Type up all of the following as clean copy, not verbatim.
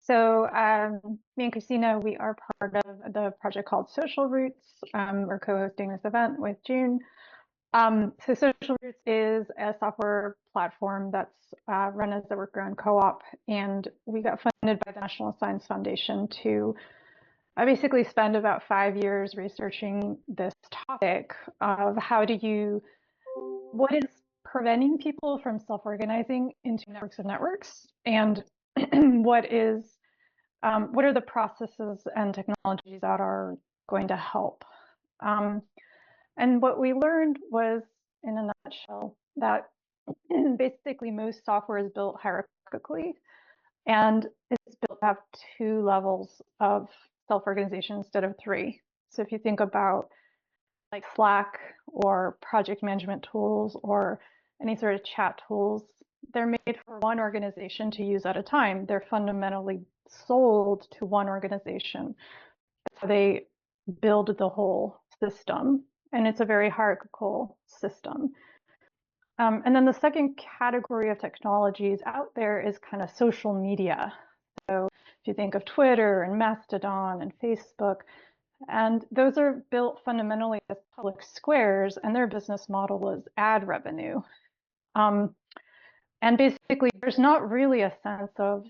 Me and Christina, we are part of the project called Social Roots. We're co-hosting this event with June. Social Roots is a software platform that's run as a worker-owned co-op, and we got funded by the National Science Foundation to basically spend about 5 years researching this topic of what is preventing people from self-organizing into networks of networks, and what are the processes and technologies that are going to help? And what we learned was, in a nutshell, that basically most software is built hierarchically, and it's built to have two levels of self-organization instead of three. So if you think about like Slack or project management tools or any sort of chat tools, they're made for one organization to use at a time. They're fundamentally sold to one organization. So they build the whole system, and it's a very hierarchical system. And then the second category of technologies out there is kind of social media. So if you think of Twitter and Mastodon and Facebook, and those are built fundamentally as public squares, and their business model is ad revenue. And basically, there's not really a sense of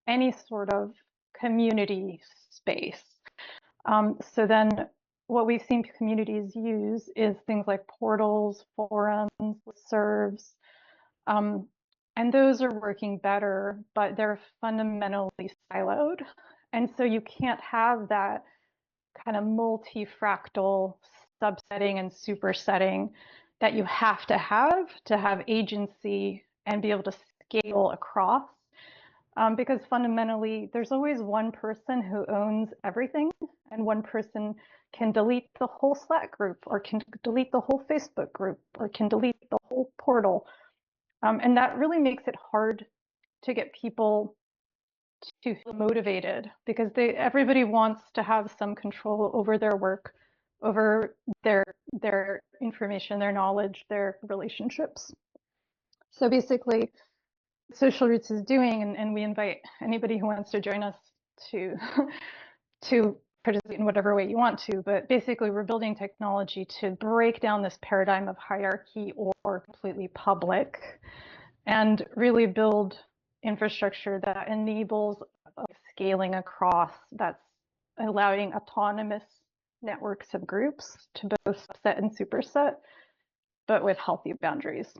any sort of community space. So then what we've seen communities use is things like portals, forums, serves, and those are working better, but they're fundamentally siloed. And so you can't have that kind of multi-fractal subsetting and supersetting that you have to have agency and be able to scale across. Because fundamentally, there's always one person who owns everything, and one person can delete the whole Slack group, or can delete the whole Facebook group, or can delete the whole portal. And that really makes it hard to get people to feel motivated, because everybody wants to have some control over their work, over their information, their knowledge, their relationships. So basically, Social Roots is doing, and we invite anybody who wants to join us to to participate in whatever way you want to, but basically we're building technology to break down this paradigm of hierarchy or completely public, and really build infrastructure that enables scaling across, that's allowing autonomous networks of groups to both subset and superset, but with healthy boundaries.